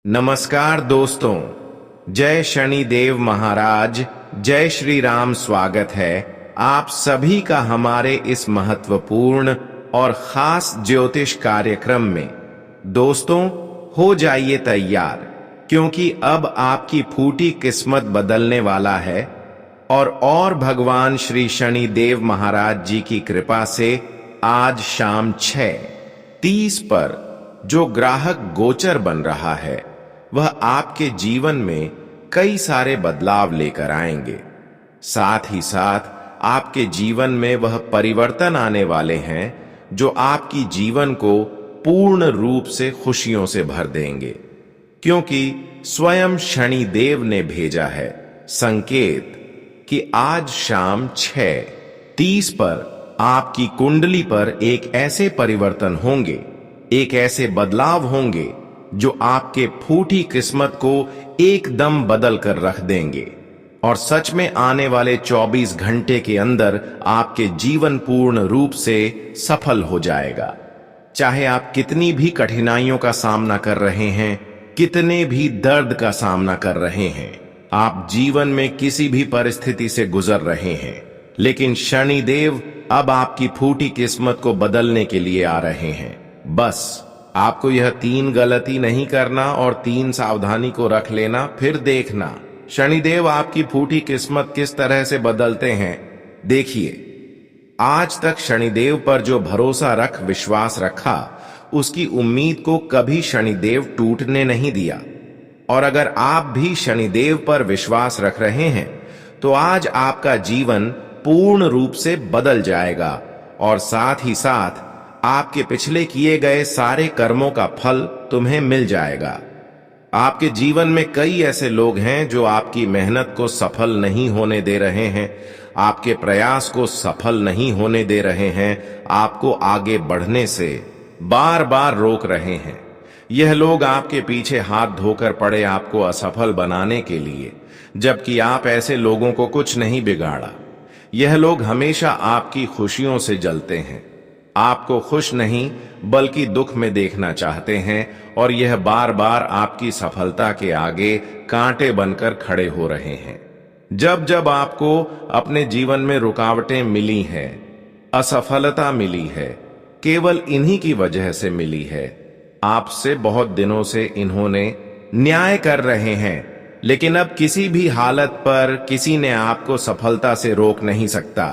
नमस्कार दोस्तों, जय शनिदेव महाराज, जय श्री राम। स्वागत है आप सभी का हमारे इस महत्वपूर्ण और खास ज्योतिष कार्यक्रम में। दोस्तों, हो जाइए तैयार, क्योंकि अब आपकी फूटी किस्मत बदलने वाला है और भगवान श्री शनिदेव महाराज जी की कृपा से आज शाम 6:30 पर जो ग्राहक गोचर बन रहा है वह आपके जीवन में कई सारे बदलाव लेकर आएंगे। साथ ही साथ आपके जीवन में वह परिवर्तन आने वाले हैं जो आपकी जीवन को पूर्ण रूप से खुशियों से भर देंगे, क्योंकि स्वयं शनिदेव ने भेजा है संकेत कि आज शाम 6:30 पर आपकी कुंडली पर एक ऐसे परिवर्तन होंगे, एक ऐसे बदलाव होंगे जो आपके फूटी किस्मत को एकदम बदल कर रख देंगे और सच में आने वाले 24 घंटे के अंदर आपके जीवन पूर्ण रूप से सफल हो जाएगा। चाहे आप कितनी भी कठिनाइयों का सामना कर रहे हैं, कितने भी दर्द का सामना कर रहे हैं, आप जीवन में किसी भी परिस्थिति से गुजर रहे हैं, लेकिन शनिदेव अब आपकी फूटी किस्मत को बदलने के लिए आ रहे हैं। बस आपको यह 3 गलती नहीं करना और 3 सावधानी को रख लेना, फिर देखना शनिदेव आपकी फूटी किस्मत किस तरह से बदलते हैं। देखिए, आज तक शनिदेव पर जो भरोसा रख विश्वास रखा, उसकी उम्मीद को कभी शनिदेव टूटने नहीं दिया। और अगर आप भी शनिदेव पर विश्वास रख रहे हैं तो आज आपका जीवन पूर्ण रूप से बदल जाएगा और साथ ही साथ आपके पिछले किए गए सारे कर्मों का फल तुम्हें मिल जाएगा। आपके जीवन में कई ऐसे लोग हैं जो आपकी मेहनत को सफल नहीं होने दे रहे हैं, आपके प्रयास को सफल नहीं होने दे रहे हैं, आपको आगे बढ़ने से बार बार रोक रहे हैं। यह लोग आपके पीछे हाथ धोकर पड़े आपको असफल बनाने के लिए, जबकि आप ऐसे लोगों को कुछ नहीं बिगाड़ा। यह लोग हमेशा आपकी खुशियों से जलते हैं, आपको खुश नहीं बल्कि दुख में देखना चाहते हैं और यह बार बार आपकी सफलता के आगे कांटे बनकर खड़े हो रहे हैं। जब जब आपको अपने जीवन में रुकावटें मिली हैं, असफलता मिली है, केवल इन्हीं की वजह से मिली है। आपसे बहुत दिनों से इन्होंने न्याय कर रहे हैं, लेकिन अब किसी भी हालत पर किसी ने आपको सफलता से रोक नहीं सकता,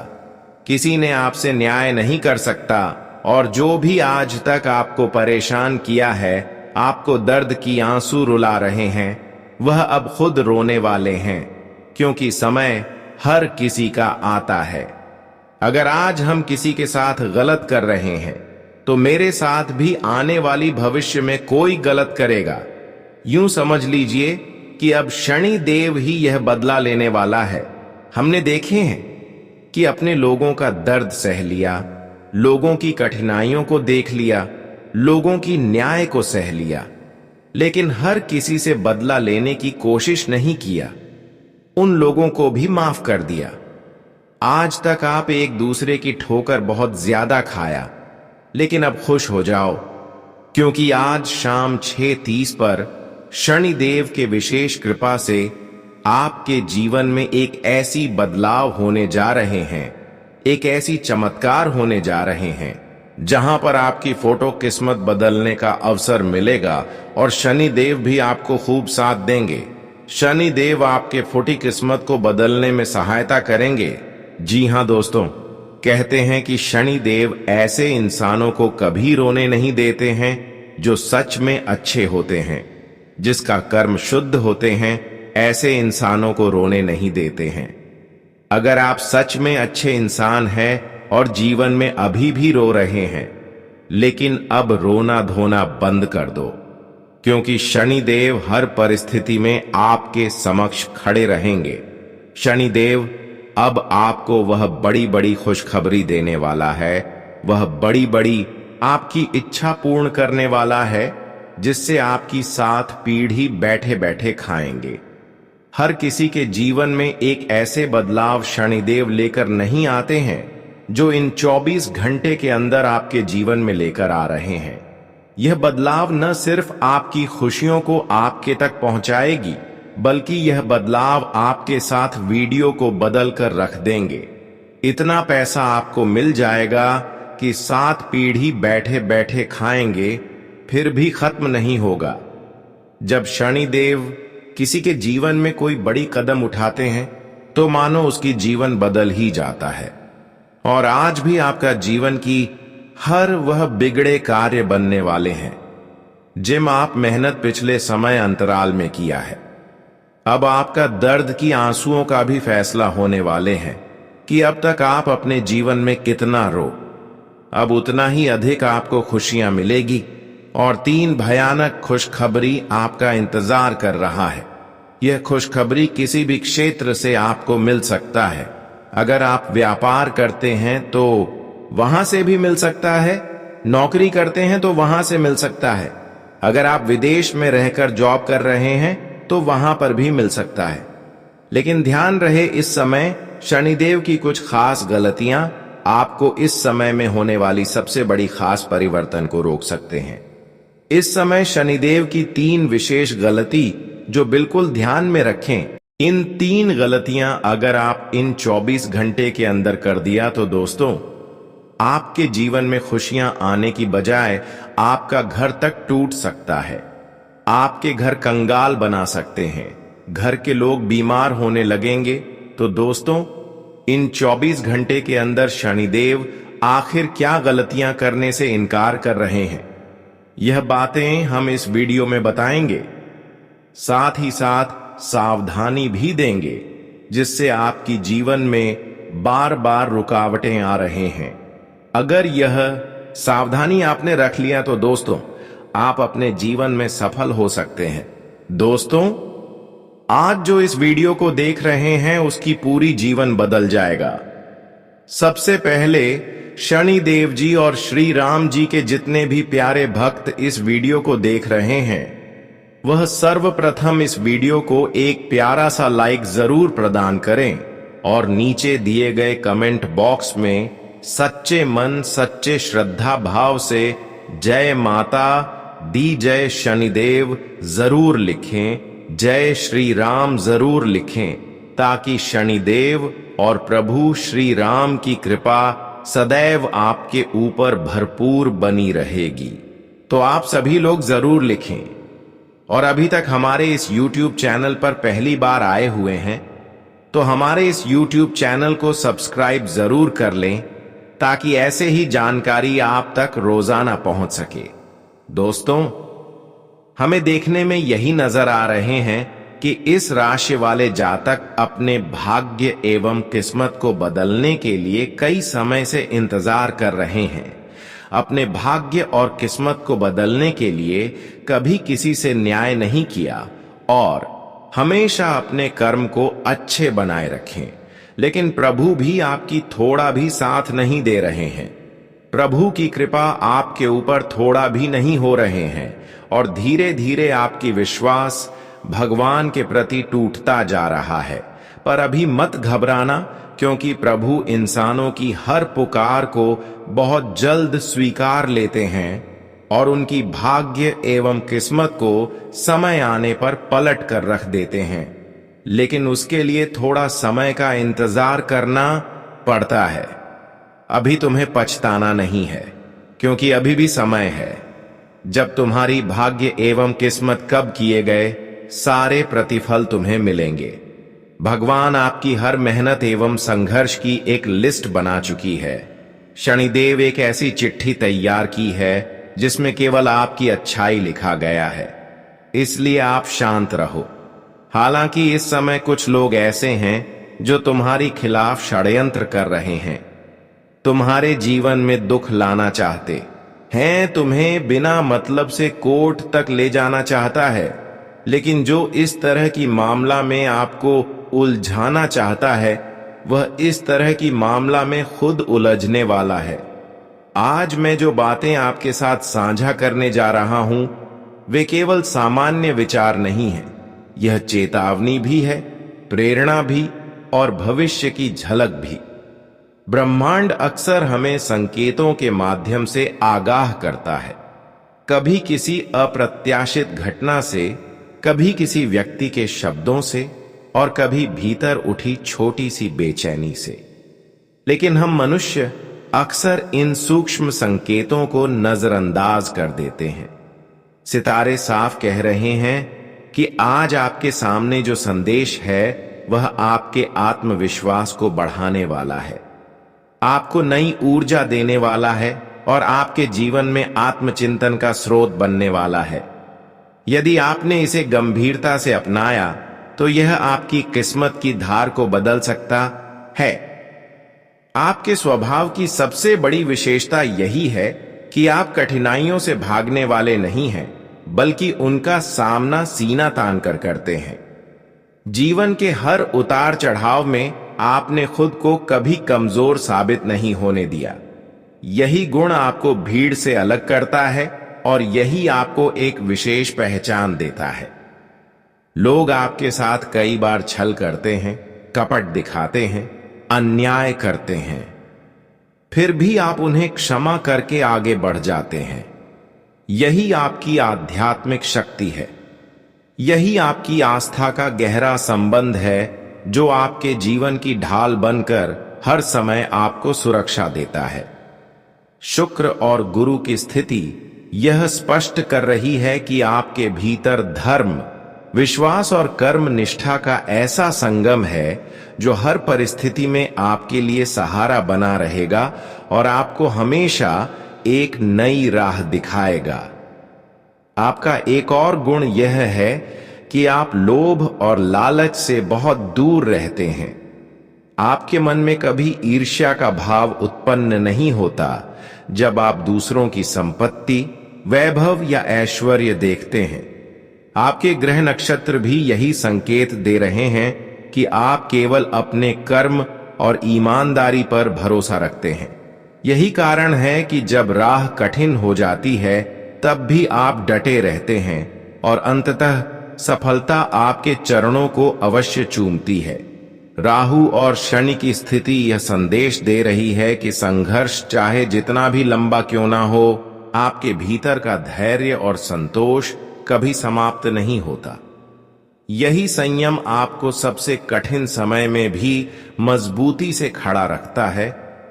किसी ने आपसे न्याय नहीं कर सकता। और जो भी आज तक आपको परेशान किया है, आपको दर्द की आंसू रुला रहे हैं, वह अब खुद रोने वाले हैं, क्योंकि समय हर किसी का आता है। अगर आज हम किसी के साथ गलत कर रहे हैं तो मेरे साथ भी आने वाली भविष्य में कोई गलत करेगा। यूं समझ लीजिए कि अब शनि देव ही यह बदला लेने वाला है। हमने देखे हैं कि अपने लोगों का दर्द सह लिया, लोगों की कठिनाइयों को देख लिया, लोगों की न्याय को सह लिया, लेकिन हर किसी से बदला लेने की कोशिश नहीं किया, उन लोगों को भी माफ कर दिया। आज तक आप एक दूसरे की ठोकर बहुत ज्यादा खाया, लेकिन अब खुश हो जाओ, क्योंकि आज शाम 6:30 पर शनिदेव के विशेष कृपा से आपके जीवन में एक ऐसी बदलाव होने जा रहे हैं, एक ऐसी चमत्कार होने जा रहे हैं, जहां पर आपकी फोटो किस्मत बदलने का अवसर मिलेगा और शनिदेव भी आपको खूब साथ देंगे। शनिदेव आपके फूटी किस्मत को बदलने में सहायता करेंगे। जी हां दोस्तों, कहते हैं कि शनिदेव ऐसे इंसानों को कभी रोने नहीं देते हैं जो सच में अच्छे होते हैं, जिसका कर्म शुद्ध होते हैं। ऐसे इंसानों को रोने नहीं देते हैं। अगर आप सच में अच्छे इंसान हैं और जीवन में अभी भी रो रहे हैं, लेकिन अब रोना धोना बंद कर दो, क्योंकि शनिदेव हर परिस्थिति में आपके समक्ष खड़े रहेंगे। शनिदेव अब आपको वह बड़ी बड़ी खुशखबरी देने वाला है, वह बड़ी बड़ी आपकी इच्छा पूर्ण करने वाला है, जिससे आपकी 7 पीढ़ी बैठे बैठे खाएंगे। हर किसी के जीवन में एक ऐसे बदलाव शनिदेव लेकर नहीं आते हैं जो इन 24 घंटे के अंदर आपके जीवन में लेकर आ रहे हैं। यह बदलाव न सिर्फ आपकी खुशियों को आपके तक पहुंचाएगी, बल्कि यह बदलाव आपके साथ वीडियो को बदल कर रख देंगे। इतना पैसा आपको मिल जाएगा कि 7 पीढ़ी बैठे बैठे खाएंगे, फिर भी खत्म नहीं होगा। जब शनिदेव किसी के जीवन में कोई बड़ी कदम उठाते हैं तो मानो उसकी जीवन बदल ही जाता है। और आज भी आपका जीवन की हर वह बिगड़े कार्य बनने वाले हैं जिम आप मेहनत पिछले समय अंतराल में किया है। अब आपका दर्द की आंसुओं का भी फैसला होने वाले हैं कि अब तक आप अपने जीवन में कितना रो, अब उतना ही अधिक आपको खुशियां मिलेगी। और 3 भयानक खुशखबरी आपका इंतजार कर रहा है। यह खुशखबरी किसी भी क्षेत्र से आपको मिल सकता है। अगर आप व्यापार करते हैं तो वहां से भी मिल सकता है, नौकरी करते हैं तो वहां से मिल सकता है, अगर आप विदेश में रहकर जॉब कर रहे हैं तो वहां पर भी मिल सकता है। लेकिन ध्यान रहे, इस समय शनिदेव की कुछ खास गलतियां आपको इस समय में होने वाली सबसे बड़ी खास परिवर्तन को रोक सकते हैं। इस समय शनिदेव की 3 विशेष गलती जो बिल्कुल ध्यान में रखें। इन 3 गलतियां अगर आप इन 24 घंटे के अंदर कर दिया तो दोस्तों, आपके जीवन में खुशियां आने की बजाय आपका घर तक टूट सकता है। आपके घर कंगाल बना सकते हैं, घर के लोग बीमार होने लगेंगे। तो दोस्तों, इन 24 घंटे के अंदर शनिदेव आखिर क्या गलतियां करने से इनकार कर रहे हैं, यह बातें हम इस वीडियो में बताएंगे। साथ ही साथ सावधानी भी देंगे जिससे आपकी जीवन में बार बार रुकावटें आ रहे हैं। अगर यह सावधानी आपने रख लिया तो दोस्तों, आप अपने जीवन में सफल हो सकते हैं। दोस्तों, आज जो इस वीडियो को देख रहे हैं उसकी पूरी जीवन बदल जाएगा। सबसे पहले शनि देव जी और श्री राम जी के जितने भी प्यारे भक्त इस वीडियो को देख रहे हैं, वह सर्वप्रथम इस वीडियो को एक प्यारा सा लाइक जरूर प्रदान करें और नीचे दिए गए कमेंट बॉक्स में सच्चे मन सच्चे श्रद्धा भाव से जय माता दी जय शनिदेव जरूर लिखें, जय श्री राम जरूर लिखें, ताकि शनिदेव और प्रभु श्री राम की कृपा सदैव आपके ऊपर भरपूर बनी रहेगी। तो आप सभी लोग जरूर लिखें। और अभी तक हमारे इस YouTube चैनल पर पहली बार आए हुए हैं तो हमारे इस YouTube चैनल को सब्सक्राइब जरूर कर लें, ताकि ऐसे ही जानकारी आप तक रोजाना पहुंच सके। दोस्तों, हमें देखने में यही नजर आ रहे हैं कि इस राशि वाले जातक अपने भाग्य एवं किस्मत को बदलने के लिए कई समय से इंतजार कर रहे हैं। अपने भाग्य और किस्मत को बदलने के लिए कभी किसी से न्याय नहीं किया और हमेशा अपने कर्म को अच्छे बनाए रखें। लेकिन प्रभु भी आपकी थोड़ा भी साथ नहीं दे रहे हैं। प्रभु की कृपा आपके ऊपर थोड़ा भी नहीं हो रहे हैं और धीरे धीरे आपकी विश्वास भगवान के प्रति टूटता जा रहा है। पर अभी मत घबराना, क्योंकि प्रभु इंसानों की हर पुकार को बहुत जल्द स्वीकार लेते हैं और उनकी भाग्य एवं किस्मत को समय आने पर पलट कर रख देते हैं। लेकिन उसके लिए थोड़ा समय का इंतजार करना पड़ता है। अभी तुम्हें पछताना नहीं है, क्योंकि अभी भी समय है। जब तुम्हारी भाग्य एवं किस्मत कब किए गए, सारे प्रतिफल तुम्हें मिलेंगे। भगवान आपकी हर मेहनत एवं संघर्ष की एक लिस्ट बना चुकी है। शनिदेव एक ऐसी चिट्ठी तैयार की है जिसमें केवल आपकी अच्छाई लिखा गया है, इसलिए आप शांत रहो। हालांकि इस समय कुछ लोग ऐसे हैं जो तुम्हारी खिलाफ षड्यंत्र कर रहे हैं, तुम्हारे जीवन में दुख लाना चाहते हैं, तुम्हें बिना मतलब से कोर्ट तक ले जाना चाहता है। लेकिन जो इस तरह की मामला में आपको उलझाना चाहता है, वह इस तरह की मामला में खुद उलझने वाला है। आज मैं जो बातें आपके साथ साझा करने जा रहा हूं, वे केवल सामान्य विचार नहीं है। यह चेतावनी भी है, प्रेरणा भी और भविष्य की झलक भी। ब्रह्मांड अक्सर हमें संकेतों के माध्यम से आगाह करता है। कभी किसी अप्रत्याशित घटना से, कभी किसी व्यक्ति के शब्दों से और कभी भीतर उठी छोटी सी बेचैनी से। लेकिन हम मनुष्य अक्सर इन सूक्ष्म संकेतों को नजरअंदाज कर देते हैं। सितारे साफ कह रहे हैं कि आज आपके सामने जो संदेश है वह आपके आत्मविश्वास को बढ़ाने वाला है, आपको नई ऊर्जा देने वाला है और आपके जीवन में आत्मचिंतन का स्रोत बनने वाला है। यदि आपने इसे गंभीरता से अपनाया तो यह आपकी किस्मत की धार को बदल सकता है। आपके स्वभाव की सबसे बड़ी विशेषता यही है कि आप कठिनाइयों से भागने वाले नहीं हैं, बल्कि उनका सामना सीना तान कर करते हैं। जीवन के हर उतार चढ़ाव में आपने खुद को कभी कमजोर साबित नहीं होने दिया। यही गुण आपको भीड़ से अलग करता है और यही आपको एक विशेष पहचान देता है। लोग आपके साथ कई बार छल करते हैं, कपट दिखाते हैं, अन्याय करते हैं, फिर भी आप उन्हें क्षमा करके आगे बढ़ जाते हैं। यही आपकी आध्यात्मिक शक्ति है। यही आपकी आस्था का गहरा संबंध है जो आपके जीवन की ढाल बनकर हर समय आपको सुरक्षा देता है। शुक्र और गुरु की स्थिति यह स्पष्ट कर रही है कि आपके भीतर धर्म, विश्वास और कर्म निष्ठा का ऐसा संगम है जो हर परिस्थिति में आपके लिए सहारा बना रहेगा और आपको हमेशा एक नई राह दिखाएगा। आपका एक और गुण यह है कि आप लोभ और लालच से बहुत दूर रहते हैं। आपके मन में कभी ईर्ष्या का भाव उत्पन्न नहीं होता जब आप दूसरों की संपत्ति, वैभव या ऐश्वर्य देखते हैं। आपके ग्रह नक्षत्र भी यही संकेत दे रहे हैं कि आप केवल अपने कर्म और ईमानदारी पर भरोसा रखते हैं। यही कारण है कि जब राह कठिन हो जाती है तब भी आप डटे रहते हैं और अंततः सफलता आपके चरणों को अवश्य चूमती है। राहु और शनि की स्थिति यह संदेश दे रही है कि संघर्ष चाहे जितना भी लंबा क्यों ना हो, आपके भीतर का धैर्य और संतोष कभी समाप्त नहीं होता। यही संयम आपको सबसे कठिन समय में भी मजबूती से खड़ा रखता है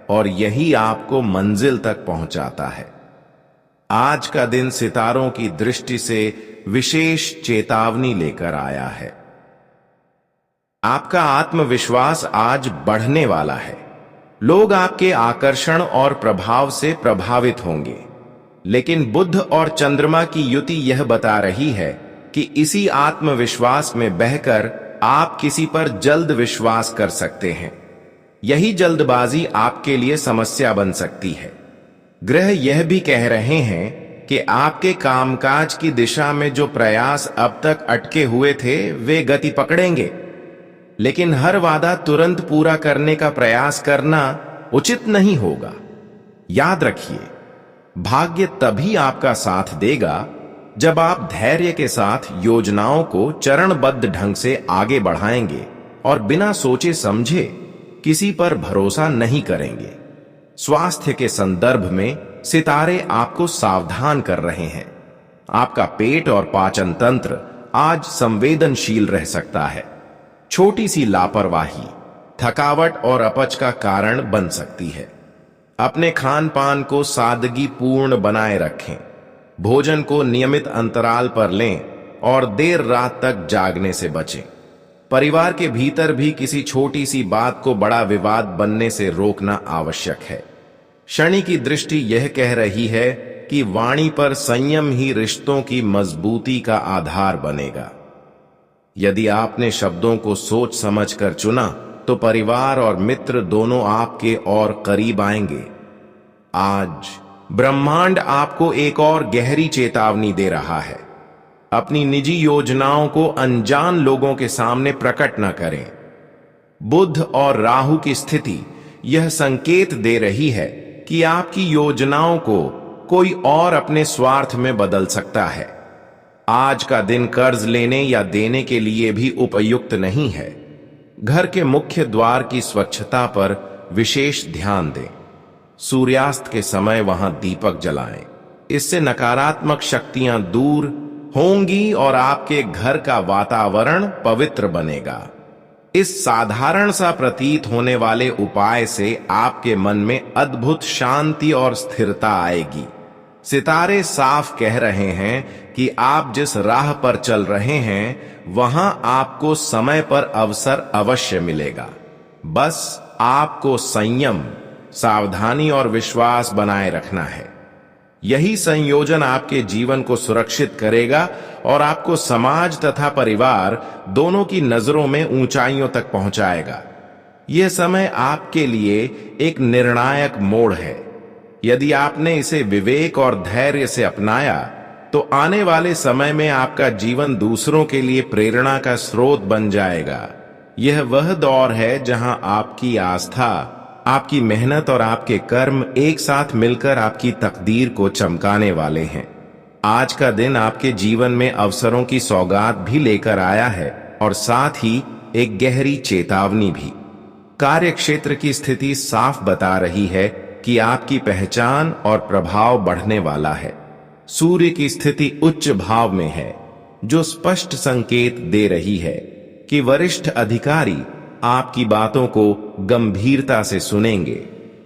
और यही आपको मंजिल तक पहुंचाता है। आज का दिन सितारों की दृष्टि से विशेष चेतावनी लेकर आया है। आपका आत्मविश्वास आज बढ़ने वाला है। लोग आपके आकर्षण और प्रभाव से प्रभावित होंगे, लेकिन बुध और चंद्रमा की युति यह बता रही है कि इसी आत्मविश्वास में बहकर आप किसी पर जल्द विश्वास कर सकते हैं। यही जल्दबाजी आपके लिए समस्या बन सकती है। ग्रह यह भी कह रहे हैं कि आपके कामकाज की दिशा में जो प्रयास अब तक अटके हुए थे वे गति पकड़ेंगे, लेकिन हर वादा तुरंत पूरा करने का प्रयास करना उचित नहीं होगा। याद रखिए, भाग्य तभी आपका साथ देगा जब आप धैर्य के साथ योजनाओं को चरणबद्ध ढंग से आगे बढ़ाएंगे और बिना सोचे समझे किसी पर भरोसा नहीं करेंगे। स्वास्थ्य के संदर्भ में सितारे आपको सावधान कर रहे हैं। आपका पेट और पाचन तंत्र आज संवेदनशील रह सकता है। छोटी सी लापरवाही थकावट और अपच का कारण बन सकती है। अपने खान पान को सादगी पूर्ण बनाए रखें। भोजन को नियमित अंतराल पर लें और देर रात तक जागने से बचें। परिवार के भीतर भी किसी छोटी सी बात को बड़ा विवाद बनने से रोकना आवश्यक है। शनि की दृष्टि यह कह रही है कि वाणी पर संयम ही रिश्तों की मजबूती का आधार बनेगा। यदि आपने शब्दों को सोच समझकर चुना तो परिवार और मित्र दोनों आपके और करीब आएंगे। आज ब्रह्मांड आपको एक और गहरी चेतावनी दे रहा है। अपनी निजी योजनाओं को अनजान लोगों के सामने प्रकट न करें। बुध और राहु की स्थिति यह संकेत दे रही है कि आपकी योजनाओं को कोई और अपने स्वार्थ में बदल सकता है। आज का दिन कर्ज लेने या देने के लिए भी उपयुक्त नहीं है। घर के मुख्य द्वार की स्वच्छता पर विशेष ध्यान दें। सूर्यास्त के समय वहां दीपक जलाएं। इससे नकारात्मक शक्तियां दूर होंगी और आपके घर का वातावरण पवित्र बनेगा। इस साधारण सा प्रतीत होने वाले उपाय से आपके मन में अद्भुत शांति और स्थिरता आएगी। सितारे साफ कह रहे हैं कि आप जिस राह पर चल रहे हैं वहां आपको समय पर अवसर अवश्य मिलेगा। बस आपको संयम, सावधानी और विश्वास बनाए रखना है। यही संयोजन आपके जीवन को सुरक्षित करेगा और आपको समाज तथा परिवार दोनों की नजरों में ऊंचाइयों तक पहुंचाएगा। यह समय आपके लिए एक निर्णायक मोड़ है। यदि आपने इसे विवेक और धैर्य से अपनाया तो आने वाले समय में आपका जीवन दूसरों के लिए प्रेरणा का स्रोत बन जाएगा। यह वह दौर है जहां आपकी आस्था, आपकी मेहनत और आपके कर्म एक साथ मिलकर आपकी तकदीर को चमकाने वाले हैं। आज का दिन आपके जीवन में अवसरों की सौगात भी लेकर आया है और साथ ही एक गहरी चेतावनी भी। कार्य क्षेत्र की स्थिति साफ बता रही है कि आपकी पहचान और प्रभाव बढ़ने वाला है। सूर्य की स्थिति उच्च भाव में है, जो स्पष्ट संकेत दे रही है कि वरिष्ठ अधिकारी आपकी बातों को गंभीरता से सुनेंगे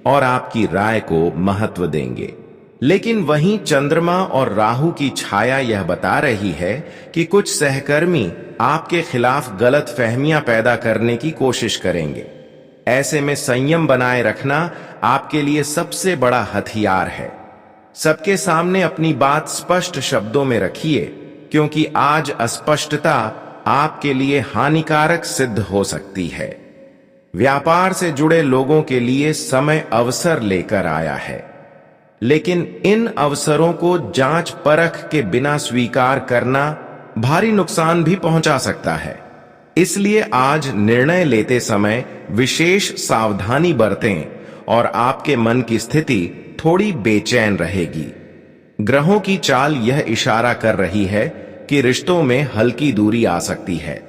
और आपकी राय को महत्व देंगे। लेकिन वहीं चंद्रमा और राहु की छाया यह बता रही है कि कुछ सहकर्मी आपके खिलाफ गलत फहमियां पैदा करने की कोशिश करेंगे। ऐसे में संयम बनाए रखना आपके लिए सबसे बड़ा हथियार है। सबके सामने अपनी बात स्पष्ट शब्दों में रखिए, क्योंकि आज अस्पष्टता आपके लिए हानिकारक सिद्ध हो सकती है। व्यापार से जुड़े लोगों के लिए समय अवसर लेकर आया है, लेकिन इन अवसरों को जांच परख के बिना स्वीकार करना भारी नुकसान भी पहुंचा सकता है। इसलिए आज निर्णय लेते समय विशेष सावधानी बरतें और आपके मन की स्थिति थोड़ी बेचैन रहेगी। ग्रहों की चाल यह इशारा कर रही है कि रिश्तों में हल्की दूरी आ सकती है।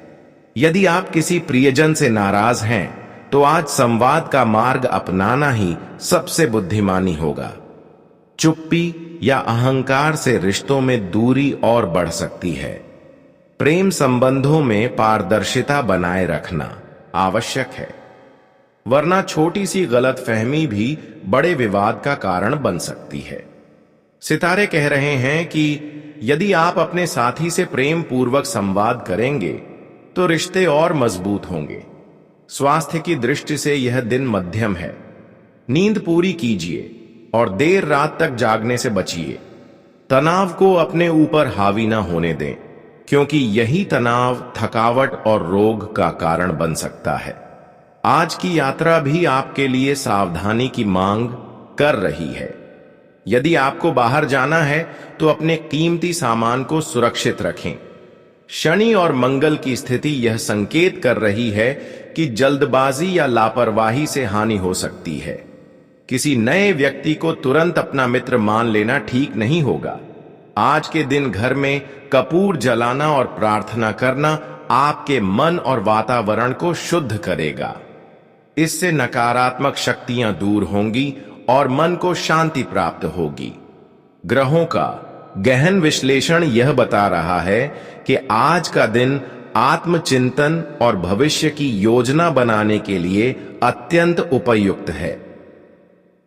यदि आप किसी प्रियजन से नाराज हैं तो आज संवाद का मार्ग अपनाना ही सबसे बुद्धिमानी होगा। चुप्पी या अहंकार से रिश्तों में दूरी और बढ़ सकती है। प्रेम संबंधों में पारदर्शिता बनाए रखना आवश्यक है, वरना छोटी सी गलतफहमी भी बड़े विवाद का कारण बन सकती है। सितारे कह रहे हैं कि यदि आप अपने साथी से प्रेम पूर्वक संवाद करेंगे तो रिश्ते और मजबूत होंगे। स्वास्थ्य की दृष्टि से यह दिन मध्यम है। नींद पूरी कीजिए और देर रात तक जागने से बचिए। तनाव को अपने ऊपर हावी ना होने दें, क्योंकि यही तनाव थकावट और रोग का कारण बन सकता है। आज की यात्रा भी आपके लिए सावधानी की मांग कर रही है। यदि आपको बाहर जाना है तो अपने कीमती सामान को सुरक्षित रखें। शनि और मंगल की स्थिति यह संकेत कर रही है कि जल्दबाजी या लापरवाही से हानि हो सकती है। किसी नए व्यक्ति को तुरंत अपना मित्र मान लेना ठीक नहीं होगा। आज के दिन घर में कपूर जलाना और प्रार्थना करना आपके मन और वातावरण को शुद्ध करेगा। इससे नकारात्मक शक्तियां दूर होंगी और मन को शांति प्राप्त होगी। ग्रहों का गहन विश्लेषण यह बता रहा है कि आज का दिन आत्मचिंतन और भविष्य की योजना बनाने के लिए अत्यंत उपयुक्त है।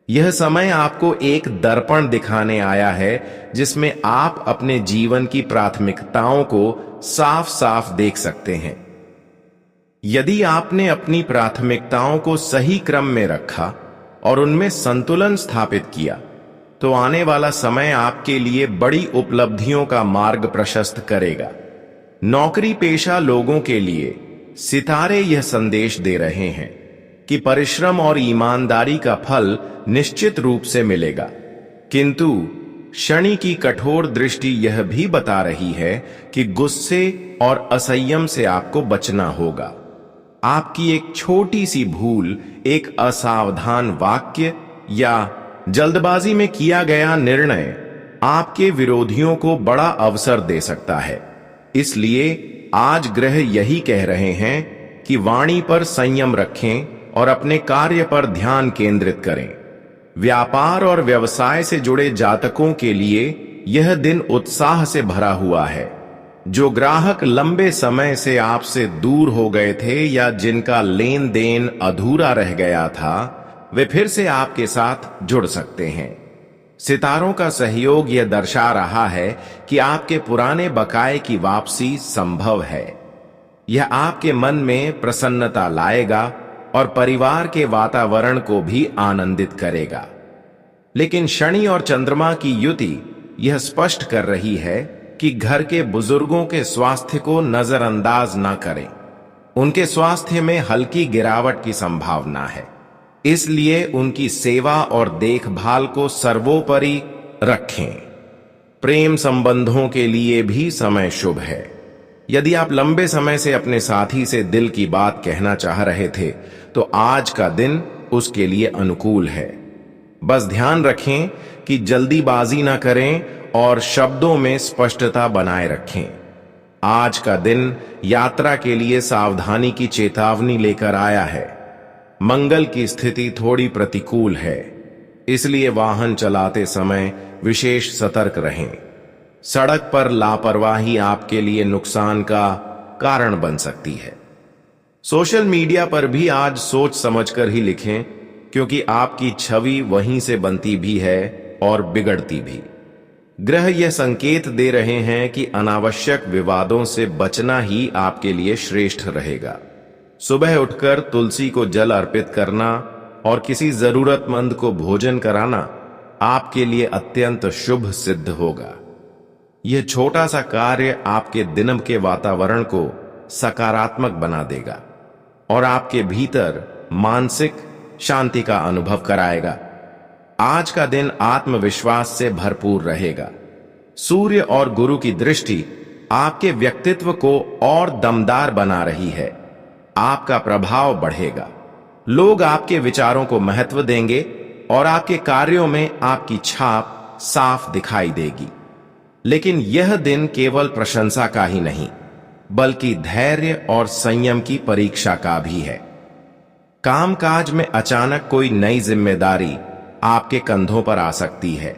यह समय आपको एक दर्पण दिखाने आया है जिसमें आप अपने जीवन की प्राथमिकताओं को साफ साफ देख सकते हैं। यदि आपने अपनी प्राथमिकताओं को सही क्रम में रखा और उनमें संतुलन स्थापित किया तो आने वाला समय आपके लिए बड़ी उपलब्धियों का मार्ग प्रशस्त करेगा। नौकरी पेशा लोगों के लिए सितारे यह संदेश दे रहे हैं कि परिश्रम और ईमानदारी का फल निश्चित रूप से मिलेगा, किंतु शनि की कठोर दृष्टि यह भी बता रही है कि गुस्से और असंयम से आपको बचना होगा। आपकी एक छोटी सी भूल, एक असावधान वाक्य या जल्दबाजी में किया गया निर्णय आपके विरोधियों को बड़ा अवसर दे सकता है। इसलिए आज ग्रह यही कह रहे हैं कि वाणी पर संयम रखें और अपने कार्य पर ध्यान केंद्रित करें। व्यापार और व्यवसाय से जुड़े जातकों के लिए यह दिन उत्साह से भरा हुआ है। जो ग्राहक लंबे समय से आपसे दूर हो गए थे या जिनका लेन देन अधूरा रह गया था, वे फिर से आपके साथ जुड़ सकते हैं। सितारों का सहयोग यह दर्शा रहा है कि आपके पुराने बकाये की वापसी संभव है। यह आपके मन में प्रसन्नता लाएगा और परिवार के वातावरण को भी आनंदित करेगा। लेकिन शनि और चंद्रमा की युति यह स्पष्ट कर रही है कि घर के बुजुर्गों के स्वास्थ्य को नजरअंदाज न करें। उनके स्वास्थ्य में हल्की गिरावट की संभावना है, इसलिए उनकी सेवा और देखभाल को सर्वोपरि रखें। प्रेम संबंधों के लिए भी समय शुभ है। यदि आप लंबे समय से अपने साथी से दिल की बात कहना चाह रहे थे, तो आज का दिन उसके लिए अनुकूल है। बस ध्यान रखें कि जल्दीबाजी ना करें और शब्दों में स्पष्टता बनाए रखें। आज का दिन यात्रा के लिए सावधानी की चेतावनी लेकर आया है। मंगल की स्थिति थोड़ी प्रतिकूल है, इसलिए वाहन चलाते समय विशेष सतर्क रहें। सड़क पर लापरवाही आपके लिए नुकसान का कारण बन सकती है। सोशल मीडिया पर भी आज सोच समझकर ही लिखें, क्योंकि आपकी छवि वहीं से बनती भी है और बिगड़ती भी। ग्रह यह संकेत दे रहे हैं कि अनावश्यक विवादों से बचना ही आपके लिए श्रेष्ठ रहेगा। सुबह उठकर तुलसी को जल अर्पित करना और किसी जरूरतमंद को भोजन कराना आपके लिए अत्यंत शुभ सिद्ध होगा। यह छोटा सा कार्य आपके दिन के वातावरण को सकारात्मक बना देगा और आपके भीतर मानसिक शांति का अनुभव कराएगा। आज का दिन आत्मविश्वास से भरपूर रहेगा। सूर्य और गुरु की दृष्टि आपके व्यक्तित्व को और दमदार बना रही है। आपका प्रभाव बढ़ेगा। लोग आपके विचारों को महत्व देंगे और आपके कार्यों में आपकी छाप साफ दिखाई देगी। लेकिन यह दिन केवल प्रशंसा का ही नहीं, बल्कि धैर्य और संयम की परीक्षा का भी है। कामकाज में अचानक कोई नई जिम्मेदारी आपके कंधों पर आ सकती है।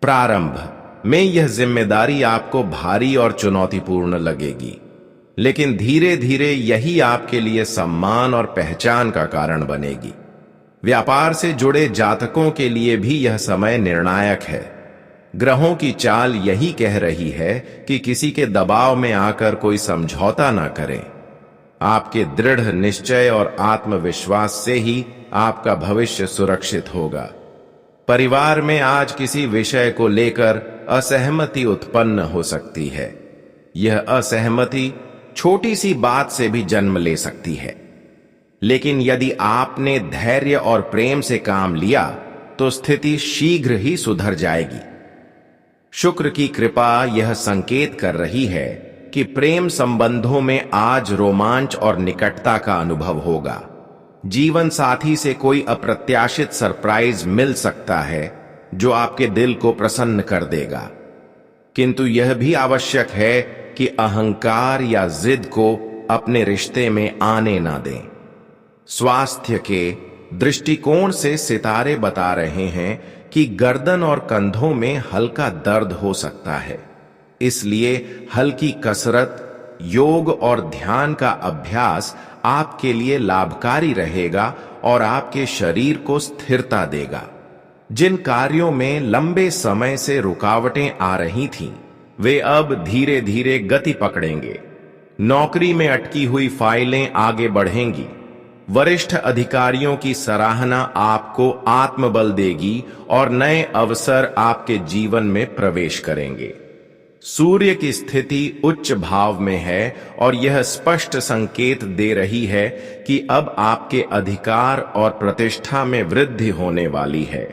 प्रारंभ में यह जिम्मेदारी आपको भारी और चुनौतीपूर्ण लगेगी, लेकिन धीरे धीरे यही आपके लिए सम्मान और पहचान का कारण बनेगी। व्यापार से जुड़े जातकों के लिए भी यह समय निर्णायक है। ग्रहों की चाल यही कह रही है कि किसी के दबाव में आकर कोई समझौता ना करें। आपके दृढ़ निश्चय और आत्मविश्वास से ही आपका भविष्य सुरक्षित होगा। परिवार में आज किसी विषय को लेकर असहमति उत्पन्न हो सकती है। यह असहमति छोटी सी बात से भी जन्म ले सकती है, लेकिन यदि आपने धैर्य और प्रेम से काम लिया तो स्थिति शीघ्र ही सुधर जाएगी। शुक्र की कृपा यह संकेत कर रही है कि प्रेम संबंधों में आज रोमांच और निकटता का अनुभव होगा। जीवन साथी से कोई अप्रत्याशित सरप्राइज मिल सकता है जो आपके दिल को प्रसन्न कर देगा, किंतु यह भी आवश्यक है कि अहंकार या जिद को अपने रिश्ते में आने ना दें। स्वास्थ्य के दृष्टिकोण से सितारे बता रहे हैं कि गर्दन और कंधों में हल्का दर्द हो सकता है, इसलिए हल्की कसरत, योग और ध्यान का अभ्यास आपके लिए लाभकारी रहेगा और आपके शरीर को स्थिरता देगा। जिन कार्यों में लंबे समय से रुकावटें आ रही थीं, वे अब धीरे धीरे गति पकड़ेंगे। नौकरी में अटकी हुई फाइलें आगे बढ़ेंगी। वरिष्ठ अधिकारियों की सराहना आपको आत्मबल देगी और नए अवसर आपके जीवन में प्रवेश करेंगे। सूर्य की स्थिति उच्च भाव में है और यह स्पष्ट संकेत दे रही है कि अब आपके अधिकार और प्रतिष्ठा में वृद्धि होने वाली है।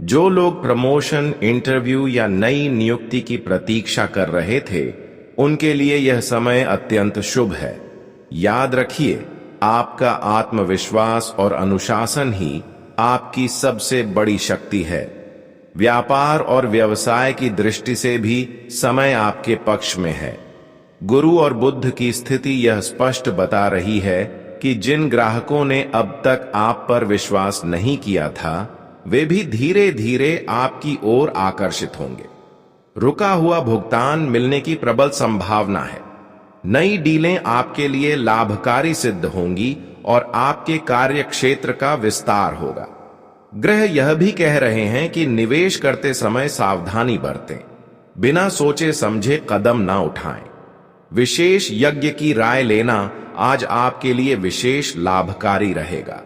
जो लोग प्रमोशन, इंटरव्यू या नई नियुक्ति की प्रतीक्षा कर रहे थे, उनके लिए यह समय अत्यंत शुभ है। याद रखिए, आपका आत्मविश्वास और अनुशासन ही आपकी सबसे बड़ी शक्ति है। व्यापार और व्यवसाय की दृष्टि से भी समय आपके पक्ष में है। गुरु और बुध की स्थिति यह स्पष्ट बता रही है कि जिन ग्राहकों ने अब तक आप पर विश्वास नहीं किया था, वे भी धीरे धीरे आपकी ओर आकर्षित होंगे। रुका हुआ भुगतान मिलने की प्रबल संभावना है। नई डीलें आपके लिए लाभकारी सिद्ध होंगी और आपके कार्य क्षेत्र का विस्तार होगा। ग्रह यह भी कह रहे हैं कि निवेश करते समय सावधानी बरतें, बिना सोचे समझे कदम ना उठाएं। विशेष यज्ञ की राय लेना आज आपके लिए विशेष लाभकारी रहेगा।